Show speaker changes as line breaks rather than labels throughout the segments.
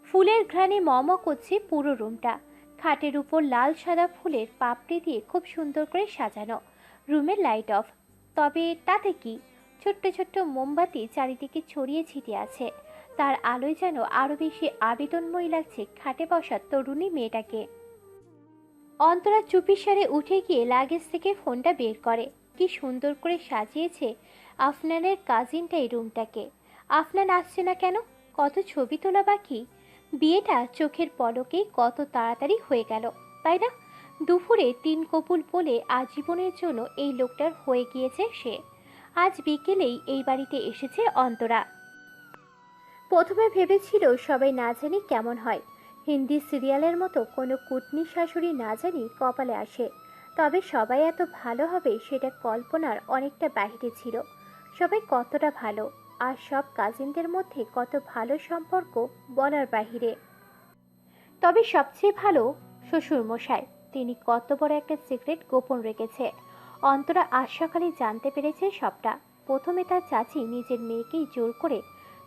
ফুলের ঘ্রাণে মম করছে পুরো রুমটা। খাটের উপর লাল সাদা ফুলের পাপড়ি দিয়ে খুব সুন্দর করে সাজানো। রুমের লাইট অফ, তবে তাতে কি, ছোট্ট ছোট্ট মোমবাতি চারিদিকে ছড়িয়ে ছিটিয়ে আছে। তার আলোয় যেন আরো বেশি আবেদনময়ী লাগছে খাটে বসা তরুণী মেয়েটাকে। অন্তরা চুপিসারে উঠে গিয়ে লাগেজ থেকে ফোনটা বের করে। কি সুন্দর করে সাজিয়েছে আফনানের কাজিনটা এই রুমটাকে। আফনান আসছে না কেন? কত ছবি তোলা বাকি। বিয়েটা চোখের পলকেই কত তাড়াতাড়ি হয়ে গেল, তাই না? দুপুরে তিন কপুল বলে আজীবনের জন্য এই লোকটার হয়ে গিয়েছে সে। আজ বিকেলেই এই বাড়িতে এসেছে অন্তরা। প্রথমে ভেবেছিল সবাই না জানি কেমন হয়, হিন্দি সিরিয়ালের মতো কোনো কুটনি শাশুড়ি না জানি কপালে আসে। তবে সবাই এত ভালো হবে সেটা কল্পনার অনেকটা বাইরে ছিল। সবাই কতটা ভালো, আর সব কাজিনদের মধ্যে কত ভালো সম্পর্ক বলার বাহিরে। তবে সবচেয়ে ভালো শ্বশুরমশাই, তিনি কত বড় একটা সিক্রেট গোপন রেখেছে। অন্তরা আজ সকালে জানতে পেরেছে সবটা। প্রথমে তার চাচি নিজের মেয়েকেই জোর করে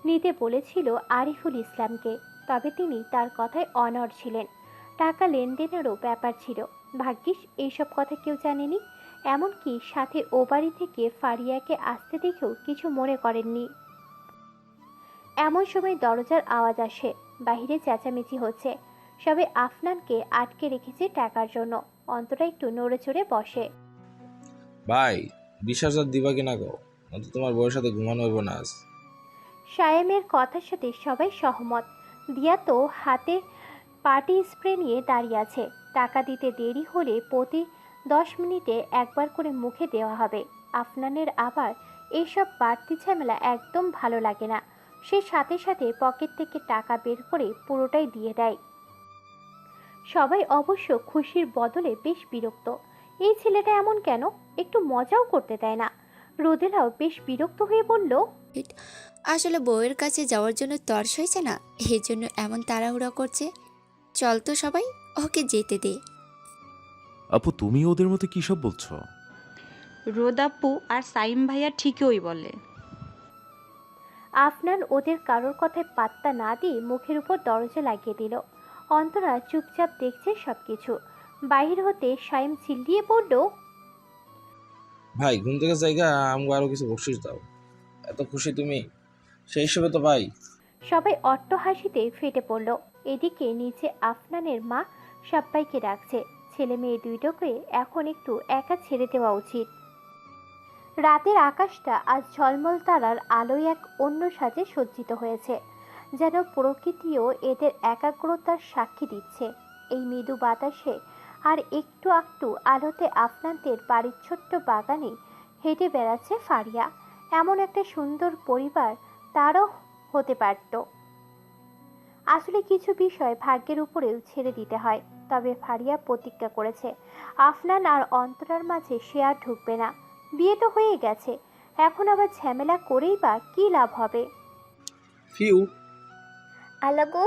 নিতে বলেছিল আরিফুল ইসলামকে, তবে তিনি তার কথায় অনড় ছিলেন। টাকা লেনদেনেরও ব্যাপার ছিল। ভাগ্যিস এইসব কথা কেউ জানেনি। এমনকি সাথে ও বাড়ি থেকে ফারিয়াকে আসতে দেখেও কিছু মনে করেননি। এমন সময় দরজার আওয়াজ আসে। বাহিরে চেঁচামেচি হচ্ছে। সবে আফনানকে আটকে রেখেছে টাকার জন্য। অন্তরা একটু নড়ে চড়ে বসে।
ভাই, 20,000 দিবা কিনা গো? নয়তো তোমার বউয়ের সাথে ঘুমানো হইব না আজ।
সায়েমের কথার সাথে সবাই সহমত। দিয়া তো হাতে পার্টি স্প্রে নিয়ে দাঁড়িয়ে আছে। টাকা দিতে দেরি হলে প্রতি 10 মিনিটে একবার করে মুখে দেওয়া হবে। আফনানের আবার এইসব বাড়তি ঝামেলা একদম ভালো লাগে না। সে সাথে সাথে পকেট থেকে টাকা বের করে পুরোটাই দিয়ে দেয়। সবাই অবশ্য খুশির বদলে বেশ বিরক্ত। এই ছেলেটা এমন কেন? একটু মজাও করতে দেয় না। রোদেলাও বেশ বিরক্ত হয়ে বলল,
আসলে বউয়ের কাছে যাওয়ার জন্য তর্স হয়েছে না, এই জন্য এমন তাড়াহুড়া করছে। চল তো সবাই, ওকে যেতে দে।
আপু, তুমি ওদের মধ্যে কী সব বলছো?
রোদাপ্পু আর সাইম ভাইয়া ঠিকই বলে।
আফনান ওদের কারোর কথায় পাত্তা না দিয়ে মুখের উপর দরজা লাগিয়ে দিল। অন্তরা চুপচাপ দেখছে সবকিছু। বাহির হতে সাইম চিল্লিয়ে পড়ল,
ভাই, ঘুম থেকে জায়গা আমগো আরো কিছু বকশিস দাও। এত খুশি তুমি, সেই হিসেবে তো ভাই।
সবাই অট্ট হাসিতে ফেটে পড়ল। এদিকে নিচে আফনানের মা সব্বাইকে ডাকছে। ছেলে মেয়ে দুইটাকে এখন একটু একা ছেড়ে দেওয়া উচিত। রাতের আকাশটা আজ ঝলমল তারার আলোয় এক অন্য সাজে সজ্জিত হয়েছে। যেন প্রকৃতিও এদের একাগ্রতার সাক্ষী দিচ্ছে। এই মৃদু বাতাসে আর একটু একটু আলোতে আফনানদের বাড়ির ছোট্ট বাগানে হেঁটে বেড়াচ্ছে ফারিয়া। এমন একটা সুন্দর পরিবার তারও হতে পারত। আসলে কিছু বিষয় ভাগ্যের উপরেও ছেড়ে দিতে হয়। তবে ফারিয়া প্রতিজ্ঞা করেছে আফনান আর অন্তরার মাঝে সে আর ঢুকবে না। বিয়ে তো হয়ে গেছে, এখন আবার ঝামেলা করেই বা কি লাভ হবে?
ফিউ।
আলাগো,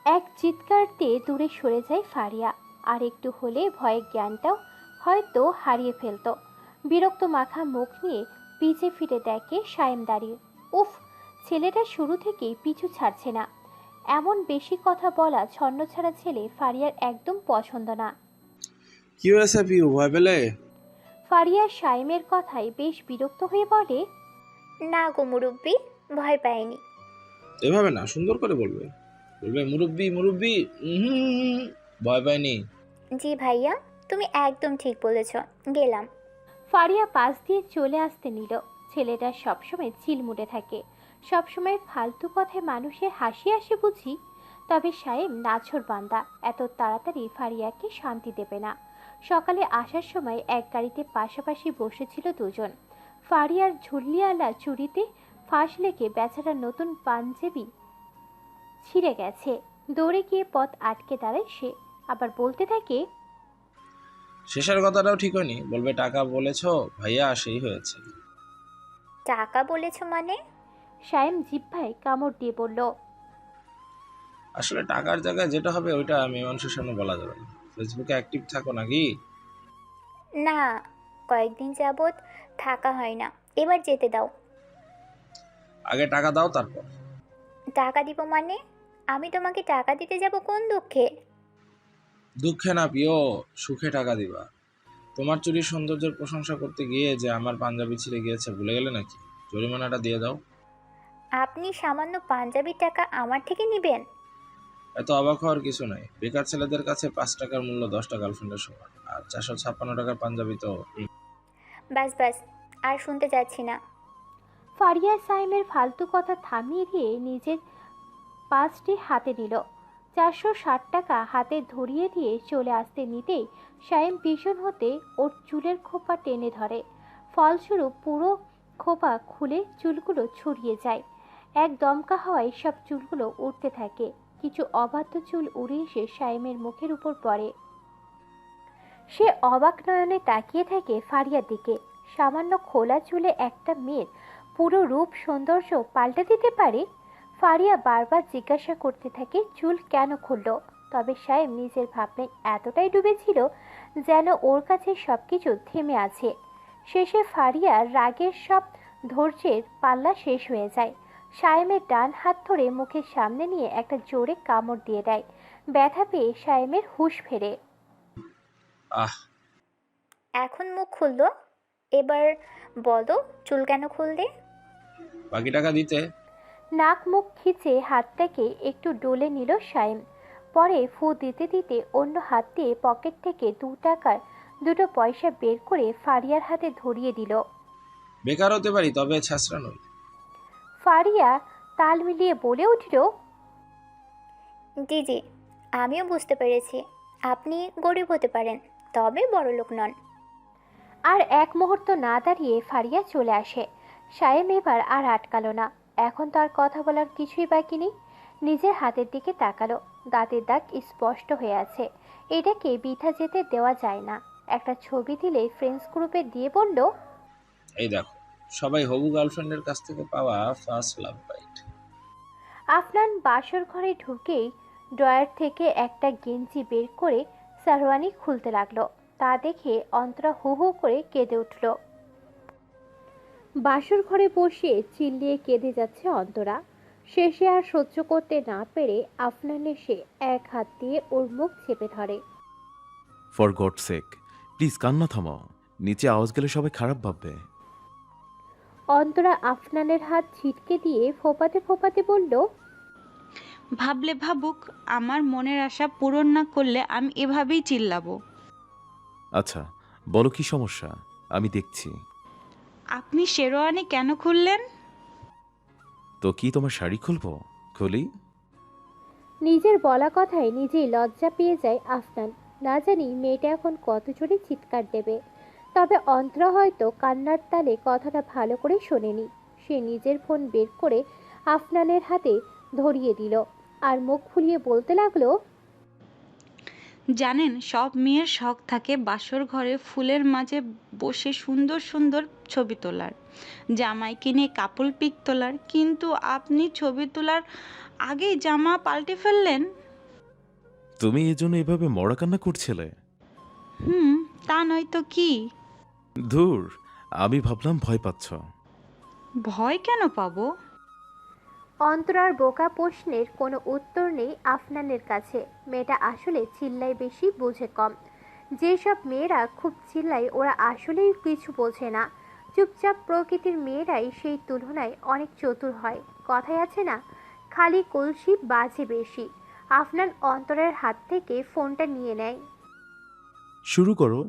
এক চিৎকার দিয়ে দূরে সরে যায় ফারিয়া। আর একটু হলে ভয়ের জ্ঞানটাও হয়তো হারিয়ে ফেলতো। বিরক্ত মাখা মুখ নিয়ে পিছে ফিরে দেখে সায়েম দাঁড়িয়ে। উফ, ছেলেটা শুরু থেকেই পিছু ছাড়ছে না। এমন বেশি কথা বলা ছন্নছাড়া ছেলে ফারিয়ার একদম পছন্দ না।
কি হয়েছে ফিউ, ভয় পেলে?
ফারিয়া সায়েমের কথায় বেশ বিরক্ত হয়ে বলে,
না গো মুরব্বি, ভয় পাইনি।
এভাবে না, সুন্দর করে বলবে। বলবে মুরব্বি মুরব্বি। ভয় পাইনি।
জি ভাইয়া, তুমি একদম ঠিক বলেছ। গেলাম।
ফারিয়া পাশ দিয়ে চলে আসতে নিল। ছেলেটা সবসময় চিলমুটে থাকে, সবসময় ফালতু কথায় মানুষের হাসি আসে বুঝি। তবে সায়েম নাছোড় বান্দা, এত তাড়াতাড়ি ফারিয়াকে শান্তি দেবে না। সকালে আসার সময় এক গাড়িতে পাশাপাশি বসেছিল দুজন। ফারিয়ার ঝুলিয়ালা চুড়িতে ফাঁস লেগে বেচারা নতুন পাঞ্জাবি ছিঁড়ে গেছে। দৌড়ে গিয়ে পথ আটকে দাঁড়ায় সে। আবার বলতে থাকে,
শেষের কথাটাও ঠিক হয়নি। বলবে টাকা বলেছো ভাইয়া, সেই হয়েছে।
টাকা বলেছ মানে?
সায়েম জিহ্বায় কামড় দিয়ে বলল,
আসলে টাকার জায়গায় যেটা হবে ওইটা মেয়ে মানুষের সামনে বলা যাবে না। ফেসবুকে অ্যাক্টিভ থাকো নাকি?
না, কয়েকদিন যাবৎ থাকা হয় না। এবার যেতে দাও।
আগে টাকা দাও, তারপর।
টাকা দিব মানে? আমি তোমাকে টাকা দিতে যাব কোন দুঃখে?
দুঃখে না প্রিয়, সুখে টাকা দিবা। তোমার চুরির সৌন্দর্যের প্রশংসা করতে গিয়ে যে আমার পাঞ্জাবি ছিঁড়ে গিয়েছে ভুলে গেলে নাকি? জরিমানাটা দিয়ে দাও।
আপনি সামান্য পাঞ্জাবির টাকা আমার থেকে নেবেন?
এত অবাক হওয়ার কিছু নাই। বেকার ছেলেদের কাছে 5 টাকার মূল্য 10টা গার্লফ্রেন্ডের সমান। আর 456 টাকার পাঞ্জাবি তো
ব্যাস ব্যাস, আর শুনতে যাচ্ছি না।
ফারিয়া সাইমের ফালতু কথা থামিয়ে দিয়ে নিজের পাঁচটি হাতে নিল। 460 টাকা হাতে ধরিয়ে দিয়ে চলে আসতে নিতেই সাইম ভীষণ হতে ওর চুলের খোপা টেনে ধরে। ফলস্বরূপ পুরো খোপা খুলে চুলগুলো ছড়িয়ে যায়। এক দমকা হাওয়ায় সব চুলগুলো উঠতে থাকে। কিছু অবাধ্য চুল উড়ে এসে সাইমের মুখের উপর পড়ে। সে অবাক নয়নে তাকিয়ে থাকে ফারিয়ার দিকে। সামান্য খোলা চুলে একটা মেয়ের পুরো রূপ সৌন্দর্য পাল্টে দিতে পারে। ফারিয়া বারবার জিজ্ঞাসা করতে থাকে চুল কেন খুলল। তবে সাহেব নিজের ভাবনায় এতটাই ডুবেছিল যেন ওর কাছে সবকিছু থেমে আছে। শেষে ফারিয়ার রাগের সব ধৈর্যের পাল্লা শেষ হয়ে যায়। সায়েমের ডান হাত ধরে মুখের সামনে নিয়ে একটা জোরে কামড় দিয়ে দেয়। ব্যথা পেয়ে সায়েমের হুঁশ ফেরে।
আহ,
এখন মুখ খুললো, এবার বলো চুল কেন খুললে?
বাকি টাকা দিতে।
নাক মুখ খিচে হাতটাকে একটু ডলে নিল সায়েম। পরে ফু দিতে দিতে অন্য হাত দিয়ে পকেট থেকে 2 টাকার 2 পয়সা বের করে ফারিয়ার হাতে ধরিয়ে দিল।
বেকার হতে পারি, তবে ছেঁচড়া নই।
ফারিয়া তাল মিলিয়ে বলে উঠল,
জি জি, আমিও বুঝতে পেরেছি আপনি গরিব হতে পারেন, তবে বড়লোক নন।
আর এক মুহূর্ত না দাঁড়িয়ে ফারিয়া চলে আসে। সায়েম এবার আর আটকালো না। এখন তার কথা বলার কিছুই বাকি নেই। নিজের হাতের দিকে তাকালো। দাঁতের দাগ স্পষ্ট হয়ে আছে। এটাকে বৃথা যেতে দেওয়া যায় না। একটা ছবি দিলে ফ্রেন্ডস গ্রুপে দিয়ে বলল,
এই দেখো, সবাই হবু গার্লফ্রেন্ডের কাছ থেকে পাওয়া ফার্স্ট লাভ বাইট।
আফনান বাসর ঘরে ঢুকেই ড্রয়ার থেকে একটা গেঞ্জি বের করে সারওয়ানি খুলতে লাগলো। তা দেখে অন্তরা হু হু করে কেঁদে উঠল। বাসর ঘরে বসে চিল্লিয়ে কেঁদে যাচ্ছে অন্তরা। শেষে আর সহ্য করতে না পেরে আফনান এসে এক হাত দিয়ে ওর মুখ চেপে ধরে।
ফর গড সেক, প্লিজ কান্না থামাও। নিচে আওয়াজ গেলে সবাই খারাপ ভাববে।
অন্তরা আফনানের হাত ছিটকে দিয়ে ফোপাতে ফোপাতে বলল,
ভাবলে ভাবুক, আমার মনের আশা পূরণ না করলে আমি এভাবেই চিল্লাবো।
আচ্ছা, বলো কি সমস্যা, আমি দেখছি।
আপনি শেরওয়ানি কেন খুললেন?
তো কি তোমার শাড়ি খুলবো? খুলি।
নিজের বলা কথায় নিজেই লজ্জা পেয়ে যায় আফনান। না জানি মেয়েটা এখন কত জোরে চিৎকার দেবে। তবে অন্তরা হয়তো কান্নার তালে কথাটা ভালো করে শোনেনি। সে নিজের ফোন বের করে আফনানের হাতে ধরিয়ে দিল আর মুখ ফুলিয়ে বলতে লাগলো,
জানেন, সব মেয়ের শখ থাকে বাসর ঘরে ফুলের মাঝে বসে সুন্দর সুন্দর ছবি তোলার, জামাইকে নিয়ে কাপল পিক তোলার, কিন্তু আপনি ছবি তোলার আগেই জামা পাল্টে ফেললেন।
তুমি এজন্য এভাবে মরা কান্না করছিলে?
হুম, তা নয় তো কি।
ধুর, আমি ভাবলাম ভয় পাচ্ছ।
ভয় কেন পাবো?
অন্তরার বোকা প্রশ্নের কোনো উত্তর নেই আফনানের কাছে। মেয়েটা আসলে চিল্লায় বেশি, বোঝে কম। যেসব মেয়েরা খুব চিল্লায় ওরা আসলেই কিছু বোঝে না। চুপচাপ প্রকৃতির মেয়েরাই সেই তুলনায় অনেক চতুর হয়। কথায় আছে না, খালি কলসি বাজে বেশি। আফনান অন্তরের হাত থেকে ফোনটা নিয়ে নেয়।
শুরু করো।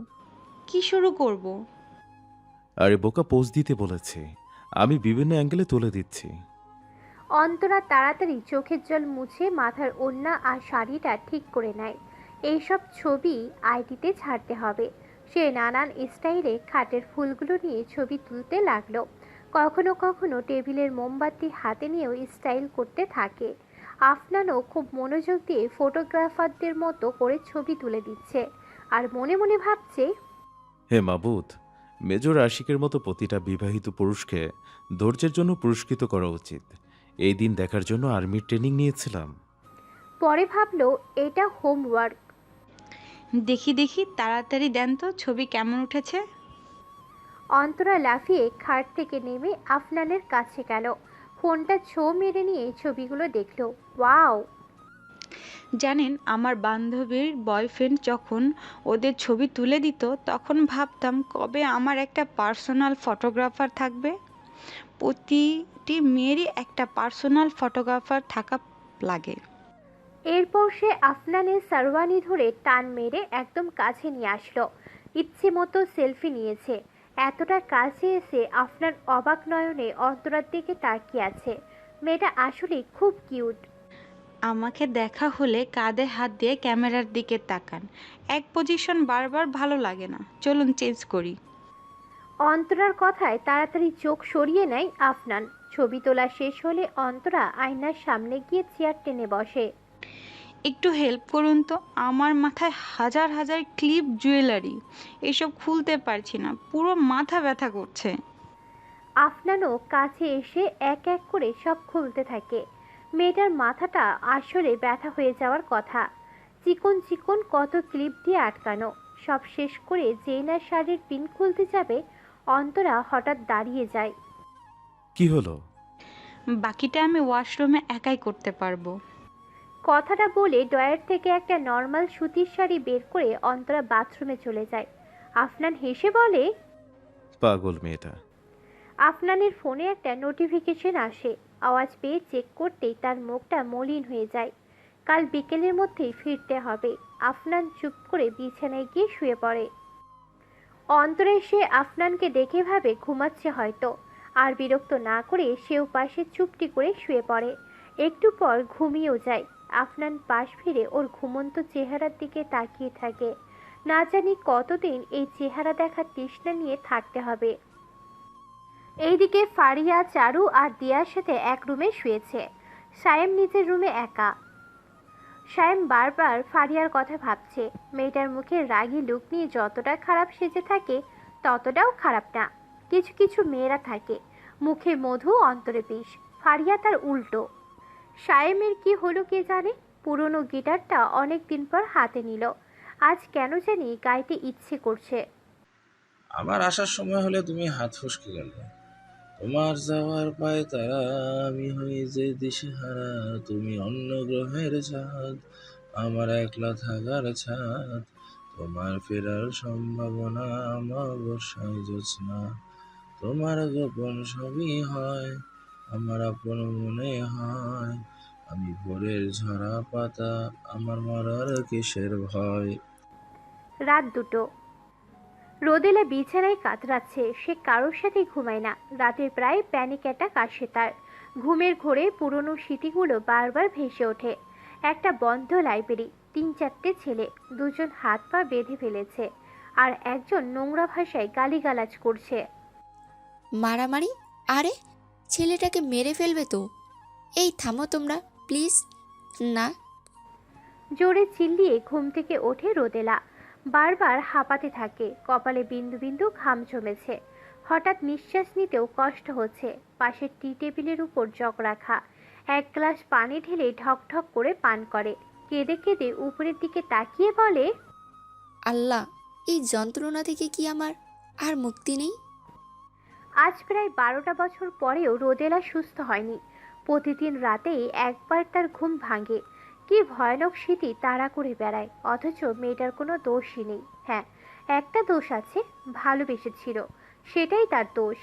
কি শুরু করব?
আরে বোকা, পোজ দিতে বলেছে, আমি বিভিন্ন অ্যাঙ্গেলে তুলে দিচ্ছি।
অন্তরা তাড়াতাড়ি চোখের জল মুছে মাথার ওড়না আর শাড়িটা ঠিক করে নেয়। এইসব ছবি আইডিতে ছাড়তে হবে। সে নানান স্টাইলে খাটের ফুলগুলো নিয়ে ছবি তুলতে লাগলো। কখনো কখনো টেবিলের মোমবাতি হাতে নিয়েও স্টাইল করতে থাকে। আফনানও খুব মনোযোগ দিয়ে ফটোগ্রাফারদের মতো করে ছবি তুলে দিচ্ছে আর মনে মনে ভাবছে,
হে মাবুদ, মেজর আশিকের মতো প্রতিটা বিবাহিত পুরুষকে ধৈর্যের জন্য পুরস্কৃত করা উচিত। এই দিন দেখার জন্য আর্মির ট্রেনিং নিয়েছিলাম।
পরে ভাবলো এটা হোমওয়ার্ক।
দেখি দেখি, তাড়াতাড়ি দেন তো ছবি কেমন উঠেছে।
অন্তরা লাফিয়ে খাট থেকে নেমে আফনানের কাছে গেল। ফোনটা ছো মেরে নিয়ে ছবিগুলো দেখলো। ওয়াও,
জানেন, আমার বান্ধবীর বয়ফ্রেন্ড যখন ওদের ছবি তুলে দিত তখন ভাবতাম কবে আমার একটা পার্সোনাল ফটোগ্রাফার থাকবে। প্রতিটি মেয়েরই একটা পার্সোনাল ফটোগ্রাফার থাকা লাগে।
এরপর সে আফনানের সারওয়ানি ধরে টান মেরে একদম কাছে নিয়ে আসলো। ইচ্ছে মতো সেলফি নিয়েছে। এতটা কাছে এসে আফনান অবাক নয়নে অন্তরার দিকে তাকিয়ে আছে। মেয়েটা আসলে খুব কিউট।
আমাকে দেখা হলে কাঁধে হাত দিয়ে ক্যামেরার দিকে তাকান। এক পজিশন বারবার ভালো লাগে না, চলুন চেঞ্জ করি।
অন্তরার কথায় তাড়াতাড়ি চোখ সরিয়ে নেয় আফনান। ছবি তোলা শেষ হলে অন্তরা আয়নার সামনে গিয়ে চেয়ার টেনে বসে।
একটু হেল্প করুন তো, আমার মাথায় হাজার হাজার ক্লিপ জুয়েলারি, এসব খুলতে পারছি না, পুরো মাথা ব্যথা করছে।
আফনানও কাছে এসে এক এক করে সব খুলতে থাকে। মেয়েটার মাথাটা আসলে ব্যথা হয়ে যাওয়ার কথা। চিকন চিকন কত ক্লিপ দিয়ে আটকানো। সব শেষ করে যেই না শাড়ির পিন খুলতে যাবে, অন্তরা হঠাৎ দাঁড়িয়ে যায়।
কি হলো?
বাকিটা আমি ওয়াশরুমে একাই করতে পারবো।
কথাটা বলে ড্রয়ার থেকে একটা নর্মাল সুতির শাড়ি বের করে অন্তরা বাথরুমে চলে যায়। আফনান হেসে বলে।
পাগল মেয়েটা।
আফনানের ফোনে একটা নোটিফিকেশন আসে। আওয়াজ পেয়ে চেক করতেই তার মুখটা মলিন হয়ে যায়। কাল বিকেলের মধ্যেই ফিরতে হবে। আফনান চুপ করে বিছানায় গিয়ে শুয়ে পড়ে। অন্তরে সে আফনানকে দেখে ভাবে ঘুমাচ্ছে হয়তো। আর বিরক্ত না করে সেও পাশে চুপটি করে শুয়ে পড়ে। একটু পর ঘুমিয়েও যায়। আফনান পাশ ফিরে ওর ঘুমন্ত চেহারার দিকে তাকিয়ে থাকে। না জানি কতদিন এই চেহারা দেখার তৃষ্ণা নিয়ে থাকতে হবে। এইদিকে ফারিয়া, চারু আর দিয়ার সাথে এক রুমে শুয়েছে। সায়েম নিজের রুমে একা। সায়েম বারবার ফারিয়ার কথা ভাবছে। মেয়েটার মুখে রাগী লুক নিয়ে যতটা খারাপ সেজে থাকে ততটাও খারাপ না। কিছু কিছু মেয়েরা থাকে মুখে মধু অন্তরে বিষ। ফারিয়া তার উল্টো। সায়েমের কি হলো কে জানে। পুরনো গিটারটা অনেক দিন পর হাতে নিল। আজ কেন জানি গাইতে ইচ্ছে করছে।
আমার আসার সময় হলে তুমি হাত ফসকে গেলে। তোমার যাওয়ার পায় তারা, আমি হই যে দিশেহারা। তুমি অন্য গ্রহের চাঁদ, আমার একলা থাকার ছাদ। তোমার ফেরার সম্ভাবনা অমাবস্যায় জোছনা। তোমার গোপন সবই হয়, আমার আপন মনে হয়। আমি ভোরের ঝরা পাতা, আমার মরার কিসের ভয়।
রাত 2টো। রোদেলা বিছানায় কাতরাচ্ছে। সে কারোর সাথে ঘুমায় না। রাতের প্রায় প্যানিক অ্যাটাক আসে তার। ঘুমের ঘোরে পুরনো স্মৃতিগুলো বারবার ভেসে ওঠে। একটা বন্ধ লাইব্রেরি, 3-4টে ছেলে, দুজন হাত পা বেঁধে ফেলেছে আর একজন নোংরা ভাষায় গালিগালাজ করছে।
মারামারি? আরে ছেলেটাকে মেরে ফেলবে তো। এই থামো তোমরা প্লিজ। না।
জোরে চিল্লিয়ে ঘুম থেকে ওঠে রোদেলা। বারবার হাঁপাতে থাকে। কপালে বিন্দু বিন্দু ঘাম জমেছে। হঠাৎ নিঃশ্বাস নিতেও কষ্ট হচ্ছে। পাশের টি টেবিলের উপর জগ রাখা। এক গ্লাস পানি ঢেলে ঢক ঢক করে পান করে। কেঁদে কেঁদে উপরের দিকে তাকিয়ে বলে,
আল্লাহ, এই যন্ত্রণা থেকে কি আমার আর মুক্তি নেই?
আজ প্রায় 12টা বছর পরেও রোদেলা সুস্থ হয়নি। প্রতিদিন রাতেই একবার তার ঘুম ভাঙে। কি ভয়ানক স্মৃতি তাড়া করে বেড়ায়। অথচ মেয়েটার কোনো দোষই নেই। হ্যাঁ, একটা দোষ আছে, ভালোবেসেছিল, সেটাই তার দোষ।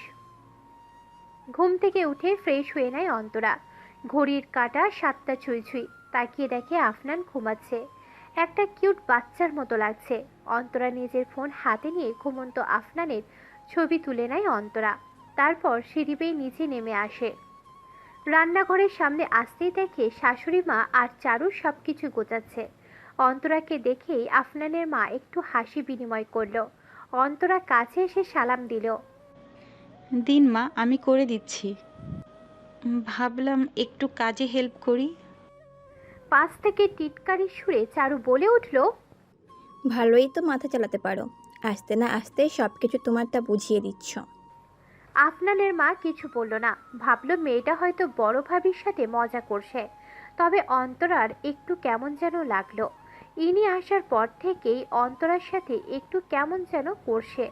ঘুম থেকে উঠে ফ্রেশ হয়ে নেয় অন্তরা। ঘড়ির কাঁটা 7টা ছুঁই ছুঁই। তাকিয়ে দেখে আফনান ঘুমাচ্ছে। একটা কিউট বাচ্চার মতো লাগছে। অন্তরা নিজের ফোন হাতে নিয়ে ঘুমন্ত আফনানের ছবি তুলে নেয় অন্তরা। তারপর সিঁড়ি বেয়ে নিচে নেমে আসে। রান্নাঘরের সামনে আসতেই দেখে শাশুড়ি মা আর চারু সবকিছু গোছাচ্ছে। অন্তরাকে দেখেই আফনানের মা একটু হাসি বিনিময় করলো। অন্তরা কাছে এসে সালাম দিল।
দিন মা, আমি করে দিচ্ছি। ভাবলাম একটু কাজে হেল্প করি।
পাশ থেকে টিটকারি সুরে চারু বলে উঠল,
ভালোই তো মাথা চালাতে পারো। আসতে না আসতে সব কিছু তোমারটা বুঝিয়ে দিচ্ছ।
আফনানের মা কিছু বলল না। ভাবলো মেয়েটা হয়তো বড় ভাবির সাথে মজা করছে। তবে অন্তরার একটু কেমন যেন লাগলো। ইনি আসার পর থেকেই অন্তরার সাথে একটু কেমন যেন করছে।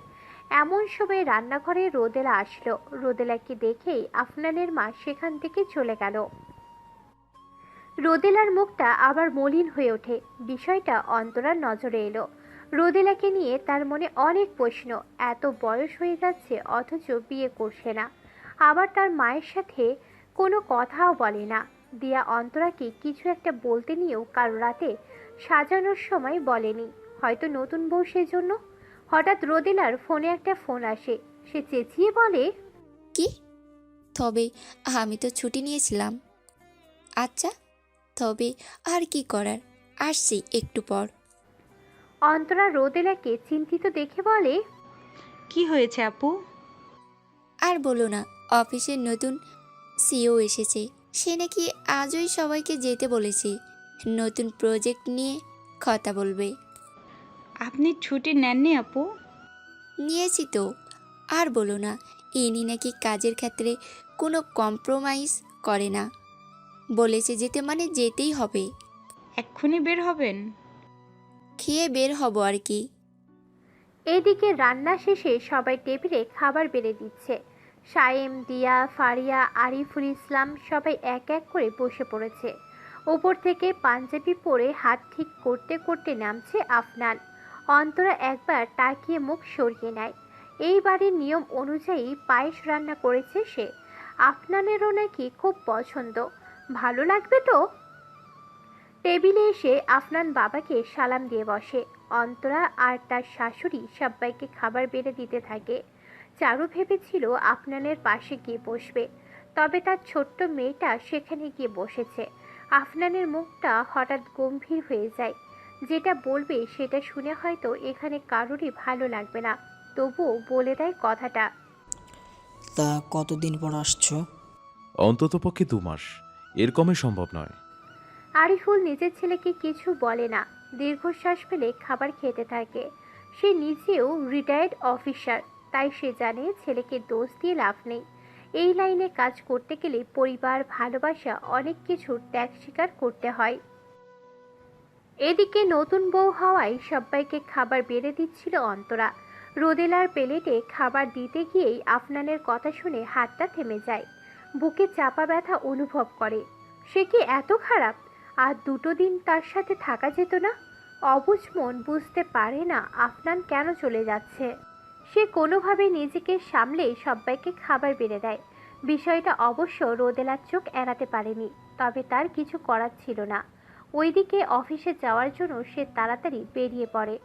এমন সময় রান্নাঘরে রোদেলা আসলো। রোদেলাকে দেখেই আফনানের মা সেখান থেকে চলে গেল। রোদেলার মুখটা আবার মলিন হয়ে ওঠে। বিষয়টা অন্তরার নজরে এলো। রোদেলাকে নিয়ে তার মনে অনেক প্রশ্ন। এত বয়স হয়ে যাচ্ছে অথচ বিয়ে করছে না, আবার তার মায়ের সাথে কোনো কথাও বলে না। দিয়া অন্তরাকে কিছু একটা বলতে নিয়েও কাল রাতে সাজানোর সময় বলেনি, হয়তো নতুন বউ সেজন্য। হঠাৎ রোদেলার ফোনে একটা ফোন আসে। সে চেঁচিয়ে বলে,
কি? তবে আমি তো ছুটি নিয়েছিলাম। আচ্ছা, তবে আর কি করার, আসছি একটু পর।
অন্তরা রোদেলাকে চিন্তিত দেখে বলে,
কি হয়েছে আপু?
আর বলো না, অফিসের নতুন সিও এসেছে। সে নাকি আজই সবাইকে যেতে বলেছে, নতুন প্রজেক্ট নিয়ে কথা বলবে।
আপনি ছুটি নেননি আপু?
নিয়েছি তো। আর বলো না, ইনি নাকি কাজের ক্ষেত্রে কোনো কম্প্রোমাইজ করে না। বলেছে যেতে মানে যেতেই হবে।
এক্ষুনি বের হবেন?
খেয়ে বের হব আর কি।
এদিকে রান্না শেষে সবাই টেবিলে খাবার বেড়ে দিচ্ছে। সায়েম, দিয়া, ফারিয়া, আরিফুল ইসলাম সবাই এক এক করে বসে পড়েছে। উপর থেকে পাঞ্জাবি পরে হাত ঠিক করতে করতে নামছে আফনান। অন্তরা একবার তাকিয়ে মুখ সরিয়ে নেয়। এই বাড়ির নিয়ম অনুযায়ী পায়েস রান্না করেছে সে। আফনানেরও নাকি খুব পছন্দ। ভালো লাগবে তো। টেবিলে এসে আফনান বাবাকে সালাম দিয়ে বসে। অন্তরা আর তার শাশুড়ি সবাইকে খাবার বেড়ে দিতে থাকে। চারু ভেবেছিল আফনানের পাশে গিয়ে বসবে, তবে তার ছোট্ট মেয়েটা সেখানে গিয়ে বসেছে। আফনানের মুখটা হঠাৎ গম্ভীর হয়ে যায়। যেটা বলবে সেটা শুনে হয়তো এখানে কারোরই ভালো লাগবে না, তবুও বলে দেয় কথাটা।
তা কতদিন পর আসছো?
অন্ততপক্ষে 2 মাস, এর কমে সম্ভব নয়।
আরিফুল নিজের ছেলেকে কিছু বলে না, দীর্ঘশ্বাস ফেলে খাবার খেতে থাকে। সে নিজেও রিটায়ার্ড অফিসার, তাই সে জানে ছেলেকে দোষ দিয়ে লাভ নেই। এই লাইনে কাজ করতে গেলে পরিবার, ভালোবাসা, অনেক কিছুর ত্যাগ স্বীকার করতে হয়। এদিকে নতুন বউ হওয়ায় সবাইকে খাবার বেড়ে দিচ্ছিল অন্তরা। রোদেলার প্লেটে খাবার দিতে গিয়েই আফনানের কথা শুনে হাতটা থেমে যায়। বুকে চাপা ব্যথা অনুভব করে। সে কি এত খারাপ? আর 2 দিন তার সাথে থাকা যেত না? অবুঝ মন বুঝতে পারে না আফনান কেন চলে যাচ্ছে। সে কোনোভাবে নিজেকে সামলে সবাইকে খাবার বেড়ে দেয়। বিষয়টা অবশ্য রোদেলার চোখ এড়াতে পারেনি, তবে তার কিছু করার ছিল না। ওইদিকে অফিসে যাওয়ার জন্য সে তাড়াতাড়ি বেরিয়ে পড়ে।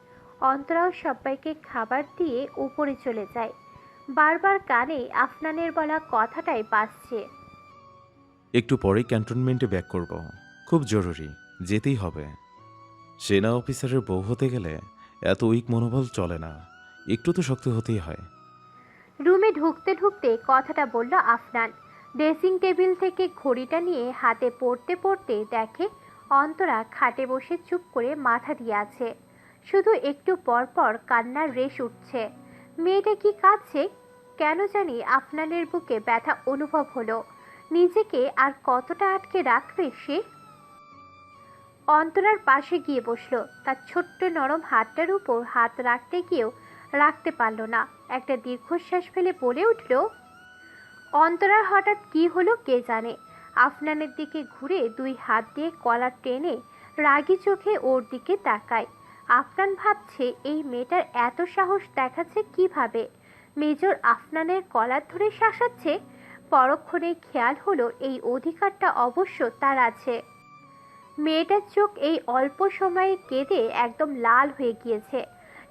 অন্তরাও সবাইকে খাবার দিয়ে উপরে চলে যায়। বারবার কানে আফনানের বলা কথাটাই বাজছে।
একটু পরেই ক্যান্টনমেন্টে ব্যাক করব, খুব জরুরি, যেতেই হবে। সেনা অফিসারের বউ হতে গেলে এত উইক মনোবল চলে না, একটু তো শক্ত হতেই হয়।
রুমে ঢুকতে ঢুকতে কথাটা বলল আফনান। ড্রেসিং টেবিল থেকে ঘড়িটা নিয়ে হাতে পড়তে পড়তে দেখে অন্তরা খাটে বসে চুপ করে মাথা দিয়ে আছে। শুধু একটু পর পর কান্নার রেশ উঠছে। মেয়েটা কি কাঁদছে? কেন জানি আফনানের বুকে ব্যথা অনুভব হলো। নিজেকে আর কতটা আটকে রাখবে সে? অন্তরার পাশে গিয়ে বসলো। তার ছোট্ট নরম হাতটার উপর হাত রাখতে গিয়েও রাখতে পারল না। একটা দীর্ঘশ্বাস ফেলে বলে উঠল, অন্তরার হঠাৎ কি হলো কে জানে। আফনানের দিকে ঘুরে 2 হাত দিয়ে কলার টেনে রাগী চোখে ওর দিকে তাকায়। আফনান ভাবছে এই মেয়েটার এত সাহস দেখাচ্ছে কিভাবে। মেজর আফনানের কলার ধরে শাসাচ্ছে। পরক্ষণে খেয়াল হলো এই অধিকারটা অবশ্য তার আছে। মেয়েটার চোখ এই অল্প সময়ে কেঁদে একদম লাল হয়ে গিয়েছে।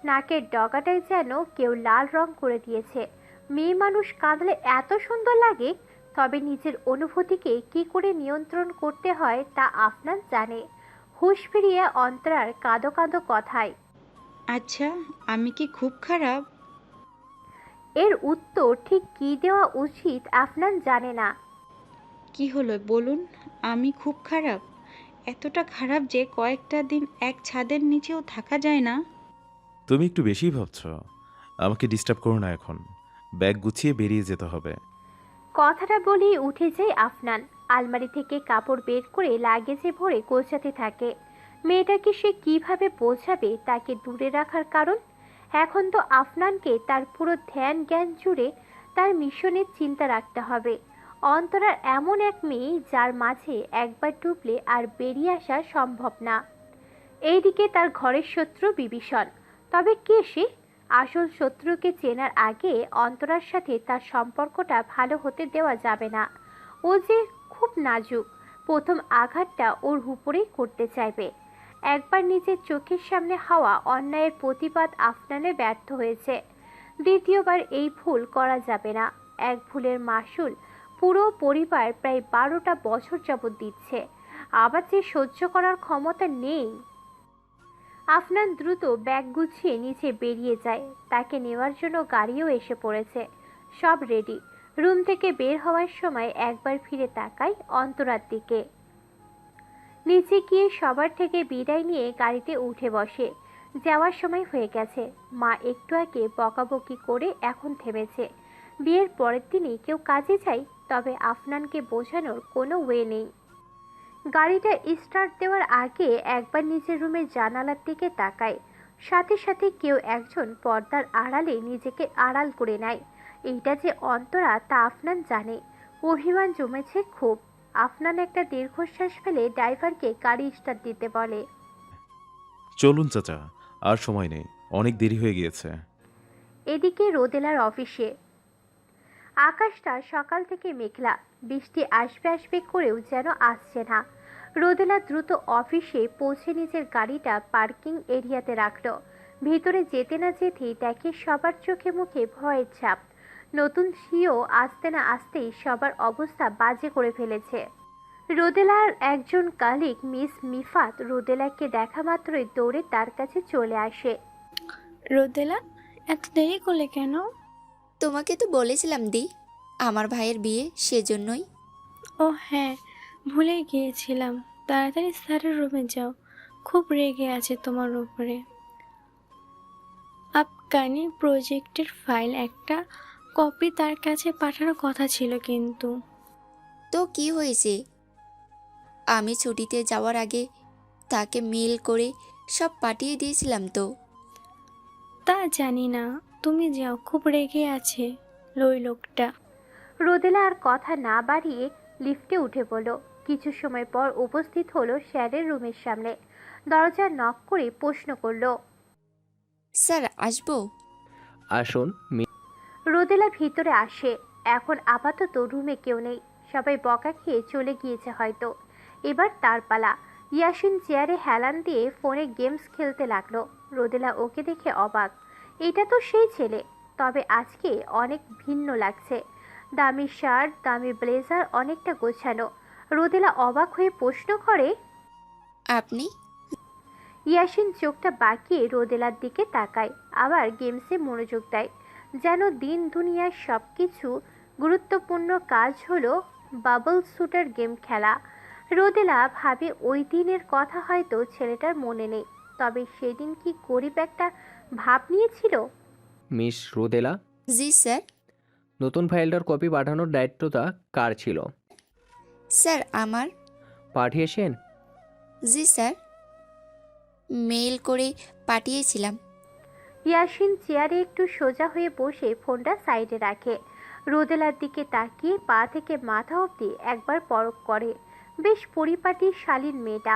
নাকের ডগাটায় যেন কেউ লাল রং করে দিয়েছে। মেয়ে মানুষ কাঁদলে এত সুন্দর লাগে, তবে নিজের অনুভূতিকে কি করে নিয়ন্ত্রণ করতে হয় তা আফনান জানে। হুঁশ ফিরিয়ে অন্তরার কাঁদো কাঁদো কথায়,
আচ্ছা, আমি কি খুব খারাপ?
এর উত্তর ঠিক কী দেওয়া উচিত আফনান জানে না।
কি হলো বলুন, আমি খুব খারাপ? এতটা খারাপ যে কয়েকটা দিন এক ছাদের নিচেও থাকা যায় না?
তুমি একটু বেশিই ভাবছ। আমাকে ডিস্টার্ব করো না এখন, ব্যাগ গুছিয়ে বেরিয়ে যেতে হবে।
কথাটা বলেই উঠে যায় আফনান। আলমারি থেকে কাপড় বের করে লাগেজে ভরে গোছাতে থাকে। মেয়েটাকে সে কিভাবে বোঝাবে তাকে দূরে রাখার কারণ? এখন তো আফনানকে তার পুরো ধ্যান জ্ঞান জুড়ে তার মিশনের চিন্তা রাখতে হবে। অন্তরার এমন এক মেয়ে যার মাঝে একবার ডুবলে আর বেরিয়ে আসা সম্ভব না। এইদিকে তার ঘরের শত্রু বিভীষণ। তবে কে সে? আসল শত্রুকে চেনার আগে অন্তরার সাথে তার সম্পর্কটা ভালো হতে দেওয়া যাবে না। ও যে খুব নাজুক, প্রথম আঘাতটা ওর উপরেই করতে চাইবে। একবার নিজের চোখের সামনে হওয়া অন্যায়ের প্রতিবাদ আফনানে ব্যর্থ হয়েছে, দ্বিতীয়বার এই ভুল করা যাবে না। এক ভুলের মাসুল পুরো পরিবার প্রায় 12টা বছর যাবৎ দিচ্ছে, আবার যে সহ্য করার ক্ষমতা নেই। আফনান দ্রুত ব্যাগ গুছিয়ে নিচে বেরিয়ে যায়। তাকে নেওয়ার জন্য গাড়িও এসে পড়েছে, সব রেডি। রুম থেকে বের হওয়ার সময় একবার ফিরে তাকায় অন্তরার দিকে। নিচে গিয়ে সবার থেকে বিদায় নিয়ে গাড়িতে উঠে বসে। যাওয়ার সময় হয়ে গেছে। মা একটু আগে বকাবকি করে এখন থেমেছে। বিয়ের পরের দিনই কেউ কাজে যায়, তবে আফনানকে বোঝানোর কোনো ওয়ে নেই। গাড়িটা স্টার্ট দেওয়ার আগে একবার নিজের রুমের জানালার দিকে তাকায়। সাথে সাথে কেউ একজন পর্দার আড়ালে নিজেকে আড়াল করে নেয়। এইটা যে অন্তরা তা আফনান জানে। অভিমান জমেছে খুব। আফনান একটা দীর্ঘশ্বাস ফেলে ড্রাইভারকে গাড়ি স্টার্ট দিতে বলে।
চলুন চাচা, আর সময় নেই, অনেক দেরি হয়ে গিয়েছে।
এদিকে রোদেলার অফিসে আকাশটা সকাল থেকে মেঘলা, বৃষ্টি আসবে আসবে করেও যেন আসছে না। রোদেলা দ্রুত অফিসে পৌঁছে নিজের গাড়িটা পার্কিং এরিয়াতে রাখলো। ভিতরে যেতে না যেতেই দেখে সবার চোখে মুখে ভয়ের ছাপ। নতুন সিও আসতে না আসতেই সবার অবস্থা বাজে করে ফেলেছে। রোদেলার একজন কালিক মিস মিফাত রোদেলাকে দেখা মাত্রই দৌড়ে তার কাছে চলে আসে।
রোদেলা, এত দেরি করলে কেন?
তোমাকে তো বলেছিলাম দি, আমার ভাইয়ের বিয়ে, সেজন্যই।
ও হ্যাঁ, ভুলে গিয়েছিলাম। তাড়াতাড়ি স্যারের রুমে যাও, খুব রেগে আছে তোমার উপরে। আপকানি প্রজেক্টের ফাইল একটা কপি তার কাছে পাঠানোর কথা ছিল কিন্তু।
তো কি হয়েছে? আমি ছুটিতে যাওয়ার আগে তাকে মেল করে সব পাঠিয়ে দিয়েছিলাম তো।
তা জানি না, তুমি যাও, খুব রেগে আছে ওই লোকটা।
রোদেলা আর কথা না বাড়িয়ে লিফটে উঠে পড়ল। কিছু সময় পর উপস্থিত হলো স্যারের রুমের সামনে। দরজা নক করে প্রশ্ন করলো,
স্যার আসবো?
আসুন।
রোদেলা ভিতরে আসে। এখন আপাতত রুমে কেউ নেই, সবাই বকা খেয়ে চলে গিয়েছে হয়তো। এবার তার পালা। ইয়াসিন চেয়ারে হেলান দিয়ে ফোনে গেমস খেলতে লাগলো। রোদেলা ওকে দেখে অবাক। এটা তো সেই ছেলে, তবে আজকে অনেক ভিন্ন লাগছে। দামি শার্ট, দামি ব্লেজার, অনেকটা গোছানো। রোদেলা অবাক হয়ে প্রশ্ন করে,
আপনি?
ইয়াসিন চোখটা বাঁকিয়ে রোদেলার দিকে তাকায়, আবার গেমসে মনোযোগ দেয়। যেন দিন দুনিয়ার সব কিছু গুরুত্বপূর্ণ কাজ হলো বাবল শুটার গেম খেলা। রোদেলা ভাবে ওই দিনের কথা হয়তো ছেলেটার মনে নেই, তবে সেদিন কি গরিব একটা ভাব নিয়েছিল।
মিস রোদেলা,
জি স্যার।
নতুন ফাইলটার কপি পাঠানোর দায়িত্বটা কার ছিল?
স্যার আমার।
পাঠিয়েছেন?
জি স্যার, মেল করে পাঠিয়েছিলাম।
ইয়াসিন চেয়ারে একটু সোজা হয়ে বসে ফোনটা সাইডে রাখে। রোদেলার দিকে তাকিয়ে পা থেকে মাথা অবধি একবার পরখ করে। বেশ পরিপাটি শালীন মেয়েটা।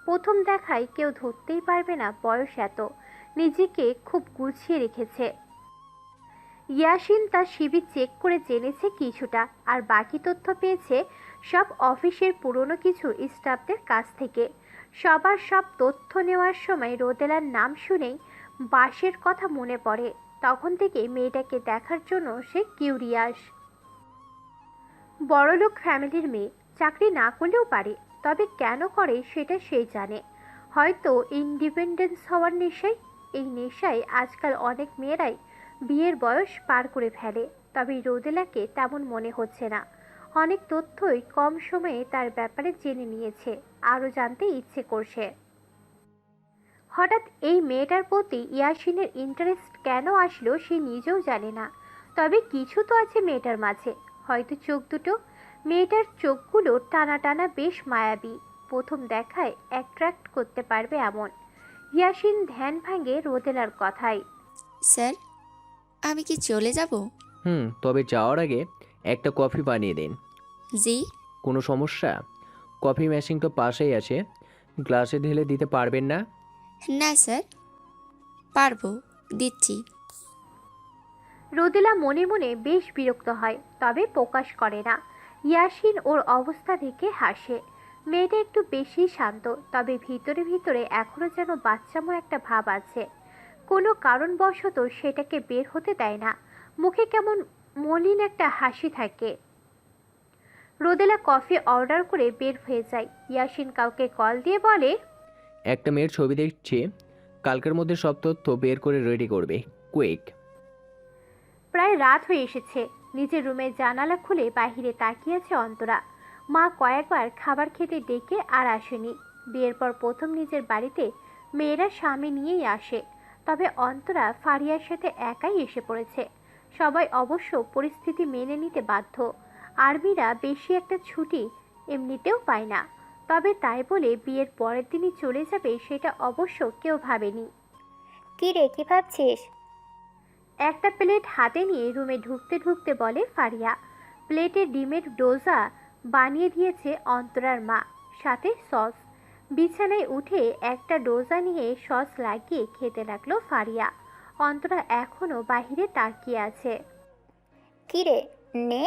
প্রথম দেখায় কেউ ধরতেই পারবে না বয়স এত। নিজেকে খুব গুছিয়ে রেখেছে। ইয়াসিন তার সিভি চেক করে জেনেছে কিছুটা, আর বাকি তথ্য পেয়েছে সব অফিসের পুরনো কিছু স্টাফদের কাছ থেকে। সবার সব তথ্য নেওয়ার সময় রোদেলার নাম শুনেই বাসের কথা মনে পড়ে। তখন থেকে মেয়েটাকে দেখার জন্য সে কিউরিয়াস। বড়লোক ফ্যামিলির মেয়ে, চাকরি না করলেও পারে, তবে কেন করে সেটা সেই জানে। হয়তো ইন্ডিপেন্ডেন্স হওয়ার নেশায়। এই নেশায় আজকাল অনেক মেয়েরাই বিয়ের বয়স পার করে ফেলে, তবে রোদেলাকে তেমন মনে হচ্ছে না। অনেক তথ্যই কম সময়ে তার ব্যাপারে জেনে নিয়েছে, আরও জানতে ইচ্ছে করছে। হঠাৎ এই মেয়েটার প্রতি ইয়াসিনের ইন্টারেস্ট কেন আসলো সে নিজেও জানে না, তবে কিছু তো আছে মেয়েটার মাঝে। হয়তো চোখ দুটো। মেয়েটার চোখগুলো টানা টানা, বেশ মায়াবী। প্রথম দেখায় অ্যাট্রাক্ট করতে পারবে এমন। ইয়াসিন ধ্যান ভাঙে রোদেলার কথায়।
স্যার, আমি কি চলে যাব?
তবে যাওয়ার আগে একটা কফি বানিয়ে দিন।
জি।
কোনো সমস্যা? কফি মেশিন তো পাশেই আছে, গ্লাসে ঢেলে দিতে পারবেন না?
না স্যার, পারবো, দিচ্ছি।
রোদেলা মনে মনে বেশ বিরক্ত হয়, তবে প্রকাশ করে না। ইয়াসিন ওর অবস্থা দেখে হাসে। মেয়েটা একটু বেশি শান্ত, তবে ভিতরে ভিতরে এখনো যেন বাচ্চামো একটা ভাব আছে। কোনো কারণবশত সেটাকে বের হতে দেয় না। মুখে কেমন মলিন একটা হাসি থাকে। রোদেলা কফি অর্ডার করে বের হয়ে যায়। ইয়াসিন কাউকে কল দিয়ে বলে,
একটা মেয়ের ছবি দেখছি, কালকের মধ্যে সব তথ্য বের করে রেডি করবে, কুইক।
প্রায় রাত হয়ে এসেছে। নিজের রুমের জানালা খুলে বাহিরে তাকিয়ে আছে অন্তরা। মা কয়েকবার খাবার খেতে ডেকে আর আসেনি। বিয়ের পর প্রথম নিজের বাড়িতে মেয়েরা স্বামী নিয়েই আসে, তবে অন্তরা ফারিয়ার সাথে একাই এসে পড়েছে। সবাই অবশ্য পরিস্থিতি মেনে নিতে বাধ্য। আর্মিরা বেশি একটা ছুটি এমনিতেও পায় না, তবে তাই বলে বিয়ের পরের দিনই চলে যাবে সেটা অবশ্য কেউ ভাবেনি।
কি রে, কি ভাবছিস?
একটা প্লেট হাতে নিয়ে রুমে ঢুকতে ঢুকতে বলে ফারিয়া। প্লেটে ডিমের ডোজা বানিয়ে দিয়েছে অন্তরার মা, সাথে সস। বিছানায় উঠে একটা ডোজা নিয়ে সস লাগিয়ে খেতে লাগলো ফারিয়া। অন্তরা এখনো বাহিরে তাকিয়ে আছে।
কি রে, নে।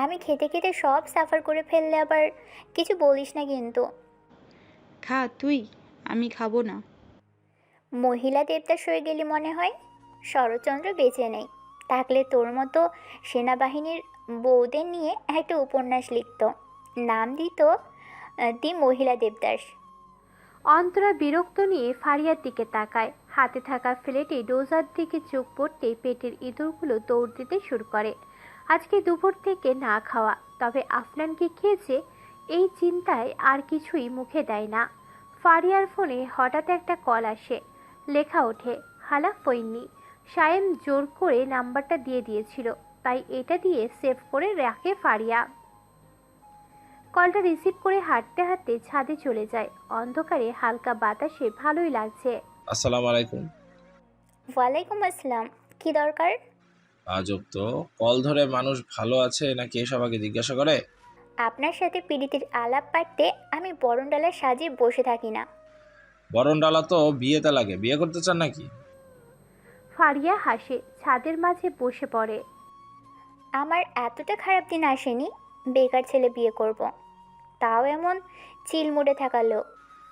আমি খেতে খেতে সব সাফার করে ফেললে আবার কিছু বলিস না কিন্তু।
খা তুই, আমি খাবো না।
মহিলা দেবদাস হয়ে গেলি মনে হয়। শরৎচন্দ্র বেঁচে নেই, থাকলে তোর মতো সেনাবাহিনীর বউদের নিয়ে একটা উপন্যাস লিখত, নাম দিত দি মহিলা দেবদাস।
অন্তরা বিরক্ত নিয়ে ফারিয়ার দিকে তাকায়। হাতে থাকা প্লেটে ডোজার দিকে চোখ পড়তে পেটের ইঁদুরগুলো দৌড় দিতে শুরু করে। আজকে দুপুর থেকে না খাওয়া, তবে আফনান কি খেয়েছে এই চিন্তায় আর কিছুই মুখে দেয় না। ফারিয়ার ফোনে হঠাৎ একটা কল আসে। লেখা ওঠে হালা ফৈন্নি। সায়েম জোর করে নাম্বারটা দিয়ে দিয়েছিল, তাই এটা দিয়ে সেভ করে রাখে ফারিয়া। কলটা রিসিভ করে হাঁটতে হাঁটতে ছাদে চলে যায়। অন্ধকারে হালকা বাতাসে ভালোই লাগছে।
আসসালামু আলাইকুম।
ওয়ালাইকুম আসসালাম। কি দরকার?
আজব তো, কল ধরে মানুষ ভালো আছে নাকি এসব আগে জিজ্ঞাসা করে।
আপনার সাথে পীড়িতির আলাপ পাড়তে আমি বরণডালা সাজিয়ে বসে থাকি না।
বরণডালা তো বিয়েতে লাগে, বিয়ে করতে চান নাকি?
ফারিয়া হাসে, ছাদের মাঝে বসে পড়ে।
আমার এতটা খারাপ দিন আসেনি বেকার ছেলে বিয়ে করব, তাও এমন চিল মুডে থাকা লোক।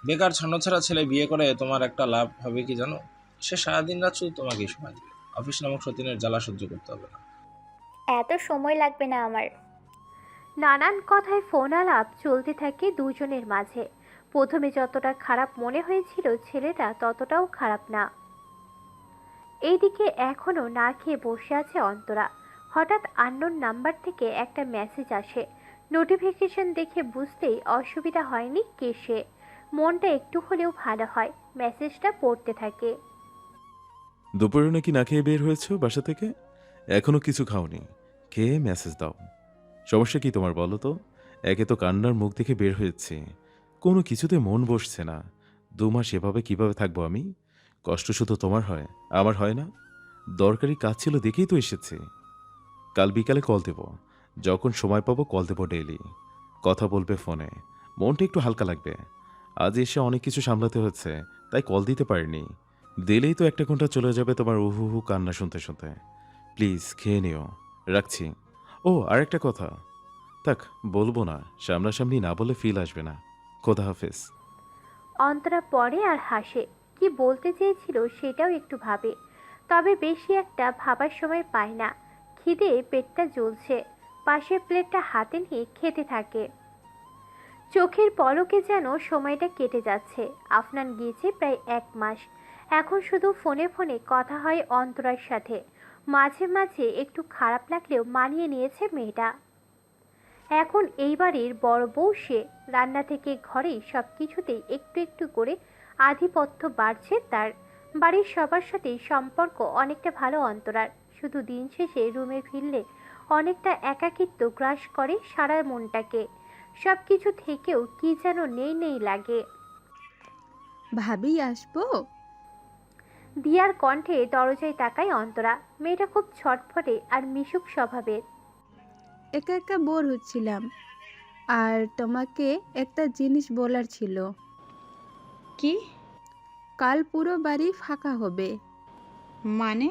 বেকার ছন্নছাড়া ছেলে বিয়ে করে তোমার একটা লাভ হবে কি জানো? সে সারাদিন রাত শুধু তোমাকেই সময় দেবে। অফিস নামক সতীনের জ্বালা সহ্য করতে হবে না।
এত সময় লাগবে না আমার।
নানান কথায় ফোন আলাপ চলতে থাকে দুজনের মাঝে। প্রথমে যতটা খারাপ মনে হয়েছিল ছেলেটা ততটাও খারাপ না। এইদিকে এখনো না খেয়ে বসে আছে অন্তরা। হঠাৎ আননোন নাম্বার থেকে একটা মেসেজ আসে। নোটিফিকেশন দেখে বুঝতেই অসুবিধা হয়নি কে সে। মনটা একটু হলেও ভালো হয়। মেসেজটা পড়তে থাকে।
দুপুরে নাকি না খেয়ে বের হয়েছো বাসা থেকে? এখনো কিছু খাওনি, খেয়ে মেসেজ দাও। সমস্যা কি তোমার বলো তো? একে তো কান্নার মুখ দেখে বের হয়েছি, কোনো কিছুতে মন বসছে না। 2 মাস এভাবে কিভাবে থাকবো আমি? কষ্ট শুধু তোমার হয়, আমার হয় না? দরকারি কাজ ছিল দেখেই তো এসেছি। কাল বিকালে কল দেব, যখন সময় পাবো কল দেব ডেইলি। কথা বলবে ফোনে, মনটা একটু হালকা লাগবে। আজ এসে অনেক কিছু সামলাতে হচ্ছে, তাই কল দিতে পারিনি। দিলেই তো 1 ঘন্টা চলে যাবে তোমার উহু হু কান্না শুনতে শুনতে। প্লিজ খেয়ে নিও, রাখছি। ও আর একটা কথা, থাক বলবো না, সামনাসামনি না বলে ফিল আসবে না। খোদা হাফেজ।
অন্তরা পড়ে আর হাসে। কি বলতে চেয়েছিল সেটাও একটু ভাবে, তবে বেশি একটা ভাবার সময় পায় না। খিদে পেটটা জ্বলছে। পাশের প্লেটটা হাতে নিয়ে খেতে থাকে। চোখের পলকে যেন সময়টা কেটে যাচ্ছে। আফনান গিয়েছে প্রায় 1 মাস। এখন শুধু ফোনে ফোনে কথা হয় অন্তরার সাথে। মাঝে মাঝে একটু খারাপ লাগলেও মানিয়ে নিয়েছে মেয়েটা। এখন এই বাড়ির বড় বউ সে। রান্না থেকে ঘরে সব কিছুতেই একটু একটু করে আধিপত্য বাড়ছে তার। বাড়ির সবার সাথেই সম্পর্ক অনেকটা ভালো অন্তরার। শুধু দিন শেষে রুমে ফিরলে অনেকটা একাকিত্ব গ্রাস করে সারা মনটাকে। সব কিছু থেকেও কি যেন নেই নেই লাগে।
ভাবি আসবো?
দিয়ার কণ্ঠে দরজায় তাকায় অন্তরা। মেয়েটা খুব ছটফটে আর মিশুক স্বভাবের।
একা একা বোর হচ্ছিলাম, আর তোমাকে একটা জিনিস বলার ছিল।
কি?
কাল পুরো বাড়ি ফাঁকা হবে।
মানে?